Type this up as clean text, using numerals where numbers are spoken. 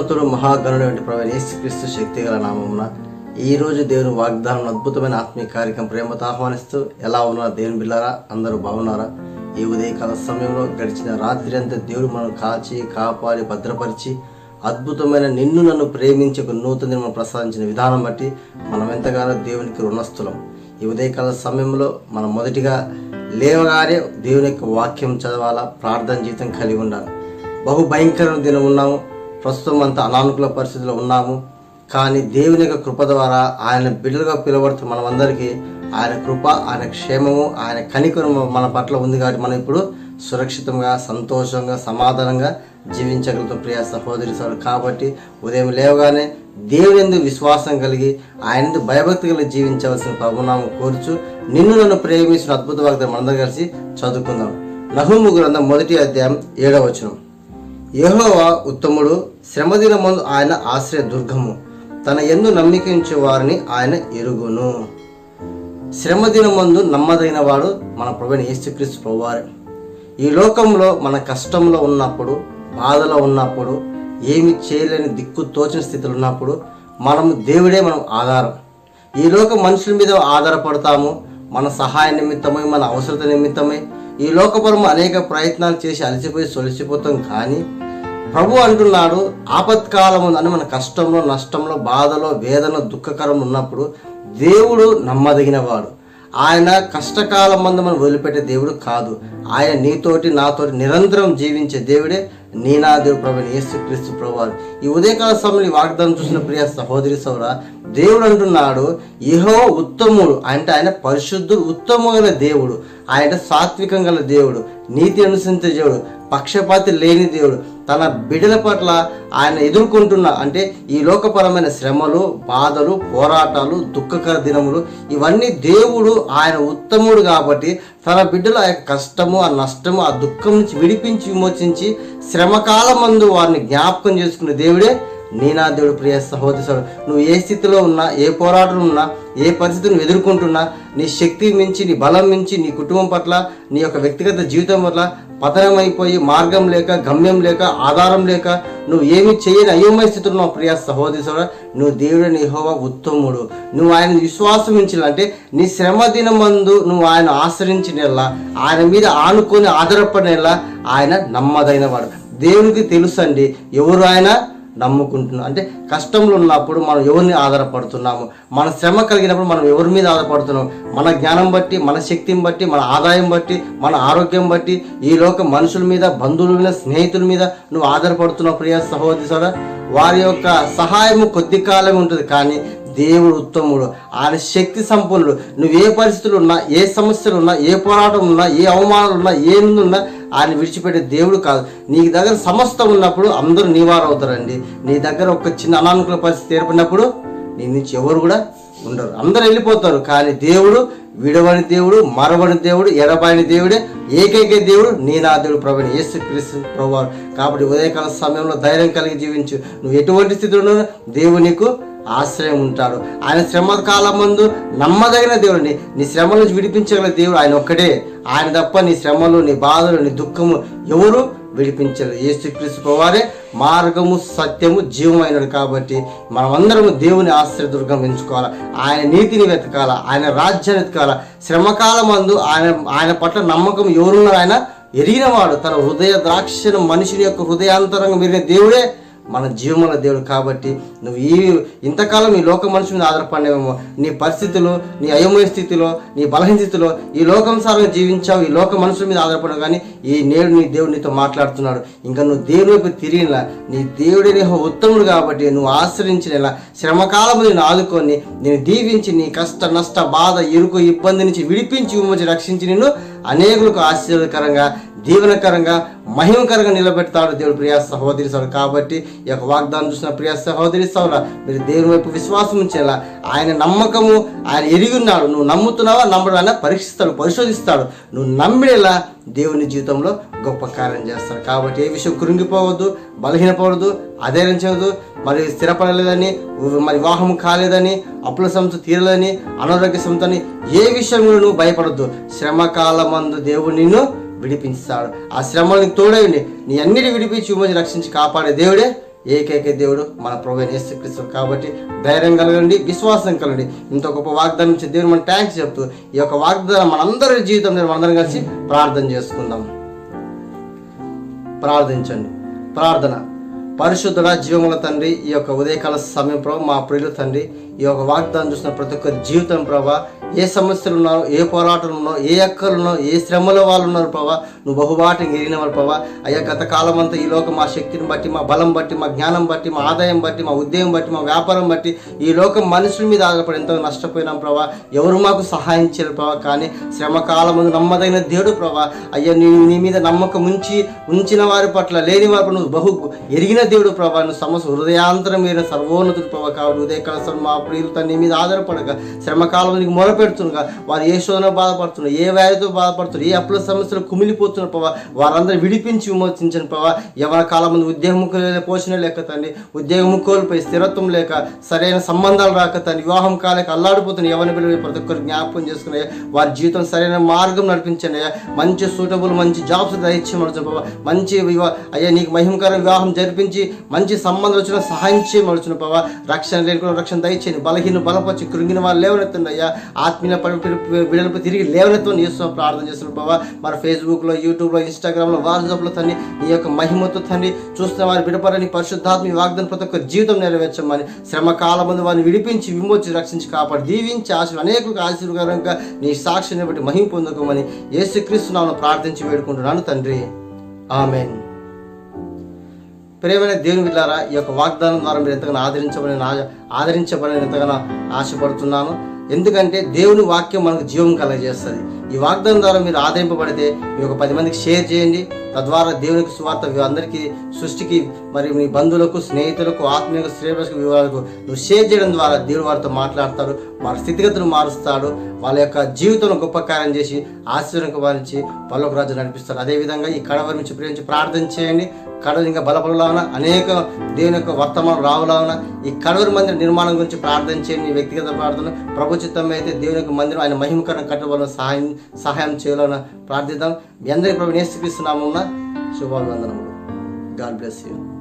మహోన్నతుడు మహాగణుడు ప్రభువైన యేసుక్రీస్తు శక్తిగల నామమున ఈరోజు దేవుని వాగ్దానం అద్భుతమైన ఆత్మీయ కార్యక్రమం ప్రేమతో ఆహ్వానిస్తూ ఎలా ఉన్నారు దేవుని బిడ్డలారా? అందరూ బాగున్నారా? ఈ ఉదయకాల సమయంలో గడిచిన రాత్రి అంతా దేవుడు మనం కాచి కాపాడి భద్రపరిచి అద్భుతమైన నిన్ను నన్ను ప్రేమించి ఒక నూతన మనం ప్రసాదించిన విధానం బట్టి మనం ఎంతగానో దేవునికి రుణస్థులం. ఈ ఉదయకాల సమయంలో మనం మొదటిగా లేవగానే దేవుని యొక్క వాక్యం చదవాలా, ప్రార్థన జీవితం కలిగి ఉండాలి. బహు భయంకరమైన దినం ఉన్నాము, ప్రస్తుతం అంతా అనానుకూల పరిస్థితుల్లో ఉన్నాము. కానీ దేవుని యొక్క కృప ద్వారా ఆయన బిడ్డలుగా పిలువబడుతున్న మనమందరికీ ఆయన కృప, ఆయన క్షేమము, ఆయన కనికరం మన పట్ల ఉంది. కాబట్టి మనం ఇప్పుడు సురక్షితంగా, సంతోషంగా, సమాధానంగా జీవించగలుగుతాం ప్రియ సహోదరి సోదరులు. కాబట్టి ఉదయం లేవగానే దేవుని యందు విశ్వాసం కలిగి ఆయన యందు భయభక్తి కలిగి జీవించవలసిన ప్రభునామం కోరుచు నిన్ను నన్ను ప్రేమించిన అద్భుత వాగ్దానం మనందరం కలిసి చదువుకుందాం. నహూము గ్రంథం 1వ అధ్యాయం 7వ వచనం. యెహోవా ఉత్తముడు, శ్రమదినమందు ఆయన ఆశ్రయ దుర్గము, తన యందు నమ్మికించే వారిని ఆయన ఎరుగును. శ్రమదినమందు నమ్మదగిన వాడు మన ప్రభువైన యేసుక్రీస్తు ప్రభువారే. ఈ లోకంలో మన కష్టంలో ఉన్నప్పుడు, బాధలో ఉన్నప్పుడు, ఏమి చేయలేని దిక్కు తోచిన స్థితిలో ఉన్నప్పుడు దేవుడే మనం ఆధారం. ఈ లోక మనుషుల మీద ఆధారపడతాము. మన సహాయ నిమిత్తమై, మన అవసరత నిమిత్తమై ఈ లోకపరము అనేక ప్రయత్నాలు చేసి అలసిపోయి సొలిసిపోతాం. కానీ ప్రభు అంటున్నాడు, ఆపత్కాలం అని మన కష్టంలో, నష్టంలో, బాధలో, వేదన, దుఃఖకరం ఉన్నప్పుడు దేవుడు నమ్మదగిన వాడు. ఆయన కష్టకాలం మందు మనం వదిలిపెట్టే దేవుడు కాదు. ఆయన నీతోటి నాతోటి నిరంతరం జీవించే దేవుడే. నా దేవుడు ప్రభువైన యేసుక్రీస్తు ప్రభువారు. ఈ ఉదయకాల సమయంలో వాగ్దానం చూసిన ప్రియ సహోదరి సోదరా, దేవుడు అంటున్నాడు, యెహోవా ఉత్తముడు అంటే ఆయన పరిశుద్ధుడు, ఉత్తమ గల దేవుడు, ఆయన సాత్వికం గల దేవుడు, నీతి అనుసరించే దేవుడు, పక్షపాతి లేని దేవుడు. తన బిడ్డల పట్ల ఆయన ఎదుర్కొంటున్న అంటే ఈ లోకపరమైన శ్రమలు, బాధలు, పోరాటాలు, దుఃఖకర దినములు, ఇవన్నీ దేవుడు ఆయన ఉత్తముడు కాబట్టి తన బిడ్డలు ఆ యొక్క కష్టము, ఆ నష్టము, ఆ దుఃఖం నుంచి విడిపించి విమోచించి శ్రమకాలం మందు వారిని జ్ఞాపకం చేసుకునే దేవుడే నా దేవుడు. ప్రియ సహోదరి సోదరుడు, నువ్వు ఏ స్థితిలో ఉన్నా, ఏ పోరాటం ఉన్నా, ఏ పరిస్థితిని నువ్వు ఎదుర్కొంటున్నా, నీ శక్తి మించి, నీ బలం మించి, నీ కుటుంబం పట్ల, నీ యొక్క వ్యక్తిగత జీవితం పట్ల పతనమైపోయి మార్గం లేక, గమ్యం లేక, ఆధారం లేక నువ్వు ఏమి చేయని అయోమయ స్థితిలో ఉన్నావు ప్రియ సహోదరి సోదరుడు, నువ్వు దేవుడైన యెహోవా ఉత్తముడు. నువ్వు ఆయన విశ్వాసం ఉంచాలంటే నీ శ్రమ దినమందు నువ్వు ఆయన ఆశ్రయించినలా, ఆయన మీద ఆనుకొని ఆధారపడినలా ఆయన నమ్మదైన వాడు. దేవునికి తెలుసండి ఎవరు ఆయన నమ్ముకుంటున్నాం. అంటే కష్టంలో ఉన్నప్పుడు మనం ఎవరిని ఆధారపడుతున్నాము, మన శ్రమ కలిగినప్పుడు మనం ఎవరి మీద ఆధారపడుతున్నాం? మన జ్ఞానం బట్టి, మన శక్తిని బట్టి, మన ఆదాయం బట్టి, మన ఆరోగ్యం బట్టి, ఈ లోక మనుషుల మీద, బంధువుల మీద, స్నేహితుల మీద నువ్వు ఆధారపడుతున్నావు ప్రియ సహోదరి సోదరా. వారి యొక్క సహాయము కొద్ది కాలమే ఉంటుంది, కానీ దేవుడు ఉత్తముడు, ఆయన శక్తి సంపన్నుడు. నువ్వు ఏ పరిస్థితులు ఉన్నా, ఏ సమస్యలు ఉన్నా, ఏ పోరాటం ఉన్నా, ఏ అవమానాలు ఉన్నా, ఏమున్నా ఆయన విడిచిపెట్టే దేవుడు కాదు. నీ దగ్గర సమస్తం ఉన్నప్పుడు అందరూ నీవారు అవుతారండి. నీ దగ్గర ఒక చిన్న అనానుకూల పరిస్థితి ఏర్పడినప్పుడు నీ నుంచి ఎవరు కూడా ఉండరు, అందరూ వెళ్ళిపోతారు. కానీ దేవుడు విడవని దేవుడు, మరవని దేవుడు, ఎడబాయని దేవుడే ఏకైక దేవుడు నా దేవుడు ప్రభువైన యేసుక్రీస్తు ప్రభువారు. కాబట్టి ఉదయకాల సమయంలో ధైర్యం కలిగి జీవించు. నువ్వు ఎటువంటి స్థితిలో దేవుడు నీకు ఆశ్రయం ఉంటాడు. ఆయన శ్రమ కాలం ముందు నమ్మదగిన దేవుడిని, నీ శ్రమల నుంచి విడిపించగల దేవుడు ఆయన ఒక్కడే. ఆయన తప్ప నీ శ్రమలు, నీ బాధలు, నీ దుఃఖము ఎవరు విడిపించలేదు. యేసుక్రీస్తు ప్రభువారే మార్గము, సత్యము, జీవమైనడు. కాబట్టి మనమందరము దేవుని ఆశ్రయదుర్గం ఎంచుకోవాలి, ఆయన నీతిని వెతకాల, ఆయన రాజ్యాన్ని వెతకాల. శ్రమకాలం మందు ఆయన పట్ల నమ్మకం ఎవరున్నారు ఆయన ఎరిగినవాడు. తన హృదయ ద్రాక్షను మనిషిని యొక్క హృదయాంతరంగా మెరిగిన దేవుడే మన జీవముల దేవుడు. కాబట్టి నువ్వు ఇంతకాలం ఈ లోక మనుషుల మీద ఆధారపడినేమో, నీ పరిస్థితులు, నీ అయోమయ స్థితిలో, నీ బలహీన స్థితిలో ఈ లోకంసారంగా జీవించావు, ఈ లోక మనుషుల మీద ఆధారపడవు. కానీ ఈ నేడు నీ దేవుడు నీతో మాట్లాడుతున్నాడు. ఇంకా నువ్వు దేవుని వైపు తిరిగినలా, నీ దేవుడి ఉత్తముడు కాబట్టి నువ్వు ఆశ్రయించినలా శ్రమకాలము నేను ఆదుకొని నేను దీవించి నీ కష్ట, నష్ట, బాధ, ఇరుకు, ఇబ్బంది నుంచి విడిపించి విమోచి రక్షించి నిన్ను అనేకులకు ఆశ్చర్యకరంగా, దీవెనకరంగా, మహిమకరంగా నిలబెడతాడు దేవుడు ప్రియ సహోదరి సోదరుడు. కాబట్టి ఈ యొక్క వాగ్దానం చూసిన ప్రియ సహోదరి సోదరుడు, మీరు దేవుని వైపు విశ్వాసం ఉంచేలా, ఆయన నమ్మకము ఆయన ఎరిగి ఉన్నాడు. నువ్వు నమ్ముతున్నావా, నమ్మడం ఆయన పరీక్షిస్తాడు, పరిశోధిస్తాడు. నువ్వు నమ్మిడేలా దేవుని జీవితంలో గొప్ప కార్యం చేస్తాడు. కాబట్టి ఏ విషయం కృంగిపోవద్దు, బలహీనపడద్దు, అధైర్యించవద్దు. మరి స్థిరపడలేదని, మరి వివాహం కాలేదని, అప్పుల సమస్య తీరలేదని, అనారోగ్య సమస్యని ఏ విషయంలో నువ్వు భయపడద్దు. శ్రమకాలమందు దేవుడు నిన్ను విడిపించాడు. ఆ శ్రమలకు తోడేయండి, నీ అన్నిటి విడిపించి విమోచి రక్షించి కాపాడే దేవుడే ఏకైక దేవుడు మన ప్రభువైన యేసుక్రీస్తు. కాబట్టి ధైర్యం కలగండి, విశ్వాసం కలగండి. ఇంత గొప్ప వాగ్దానం ఇచ్చే దేవుడు మనం థ్యాంక్స్ చెప్తూ ఈ యొక్క వాగ్దానం మనందరి జీవితంలో మనందరం కలిసి ప్రార్థన చేసుకుందాం. ప్రార్థించండి. ప్రార్థన. పరిశుద్ధుడ జీవముల తండ్రి, ఈ యొక్క ఉదయకాల సమయం ప్రభు మా ప్రియులు తండ్రి, ఈ యొక్క వాగ్దానం చూసిన ప్రతి ఒక్కరి జీవితం ప్రభా, ఏ సమస్యలు ఉన్నారో, ఏ పోరాటాలు ఉన్నారో, ఏ అక్కలు ఉన్నారో, ఏ శ్రమలో వాళ్ళు ఉన్నారు ప్రభా, నువ్వు బహుబాటం ఎరిగిన వారు ప్రభా. అయ్యా గత కాలం అంతా ఈ లోకం మా శక్తిని బట్టి, మా బలం బట్టి, మా జ్ఞానం బట్టి, మా ఆదాయం బట్టి, మా ఉద్యోగం బట్టి, మా వ్యాపారం బట్టి ఈ లోకం మనుషుల మీద ఆధారపడి ఎంతో నష్టపోయినాం ప్రభా. ఎవరు మాకు సహాయం చేయరు ప్రభా. కానీ శ్రమకాలం ముందు నమ్మదైన దేవుడు ప్రభా. అయ్యా నీ మీద నమ్మకం ఉంచిన వారి పట్ల, లేని వారి నువ్వు బహు ఎరిగిన దేవుడు ప్రభా. నువ్వు సమస్య హృదయాంతరం మీద సర్వోన్నతుడు ప్రభా. కాబట్టి ఉదయకాల మా ప్రియులు నీ మీద ఆధారపడగా శ్రమకాలం నీకు మొరపెడుతుండగా వారు ఏ శోధన బాధపడుతున్నారు, ఏ వ్యాధితో బాధపడుతున్నారు, ఏ అప్పుల సమస్యలు కుమిలిపోతున్నారు ప్రభా. వారందరూ విడిపించి విమోచించను ప్రభా. ఎవరి కాలం ముందు ఉద్యోగం పోషణ లేక తండ్రి, ఉద్యోగం కోల్పోయి స్థిరత్వం లేక, సరైన సంబంధాలు రాక తండ్రి, వివాహం కాలేక అల్లాడిపోతున్న ఎవరిని పిల్లలు ప్రతి ఒక్కరు జ్ఞాపకం చేసుకునే వారి జీవితం సరైన మార్గం నడిపించండి. మంచి సూటబుల్ మంచి జాబ్స్ దయచేయమడుచు ప్రభా. మంచి అయ్యా నీకు మహిమకర వివాహం జరిపించి మంచి సంబంధాలు వచ్చిన సహాయం చేయమడుచున్న ప్రభా. రక్షణ లేకుండా రక్షణ దయచేయండి. బలహీన బలపరిచి కృంగిన వాళ్ళు లేవనెత్తండి అయ్యా. ఆత్మీయ బిడ్డలపై తిరిగి లేవనెత్తుని చేస్తున్నాం ప్రార్థన చేస్తున్నాం ప్రభావ. మరి ఫేస్బుక్లో, యూట్యూబ్లో, ఇన్స్టాగ్రామ్లో, వాట్సాప్లో తండ్రి నీ యొక్క మహిమతో తండ్రి చూస్తున్న వారి బిడపరని పరిశుద్ధాత్మ వాగ్దానం ప్రతి ఒక్క జీవితం నెరవేర్చమని, శ్రమకాలం ముందు వారిని విడిపించి విమోచి రక్షించి కాపాడి దీవించి అనేకులకు ఆశీర్వాదంగా నీ సాక్షిని బట్టి మహిమ పొందుకోమని యేసుక్రీస్తు నామమున ప్రార్థించి వేడుకుంటున్నాను తండ్రి. ఆమేన్. ప్రియమైన దేవుని బిడ్డలారా, ఈ యొక్క వాగ్దానం ద్వారా మీరు ఎంతగానో ఆదరించబడిన ఎంతగానో ఆశపడుతున్నాను. ఎందుకంటే దేవుని వాక్యం మనకు జీవం కలగజేస్తుంది. ఈ వాగ్దానం ద్వారా మీరు ఆదరింపబడితే మీ ఒక 10 మందికి షేర్ చేయండి. తద్వారా దేవునికి సువార్త అందరికీ సృష్టికి మరి మీ బంధువులకు, స్నేహితులకు, ఆత్మీయ శ్రేయస్సుకు వివరాలకు నువ్వు షేర్ చేయడం ద్వారా దేవుడు వారితో మాట్లాడతాడు, వారి స్థితిగతులు మారుస్తాడు, వాళ్ళ యొక్క జీవితంలో గొప్ప కార్యం చేసి ఆశీర్వాదం వారించి పరలోక రాజ్యం నడిపిస్తాడు. అదేవిధంగా ఈ కడవరి నుంచి ప్రేమించి ప్రార్థన చేయండి. కడవరి ఇంకా బలపడలాగా అనేక దేవుని యొక్క వర్తమానం రావులాగా ఈ కడవరి మందిర నిర్మాణం గురించి ప్రార్థన చేయండి. వ్యక్తిగత ప్రార్థన ప్రభు చిత్తం అయితే దేవుని యొక్క మందిరం ఆయన మహిమకరం కట్టబడిన సహాయం చేయాలని ప్రార్థిద్దాం. మీ అందరికీ ప్రభు యేసుక్రీస్తు నామమున శుభాభివందనములు. God bless you.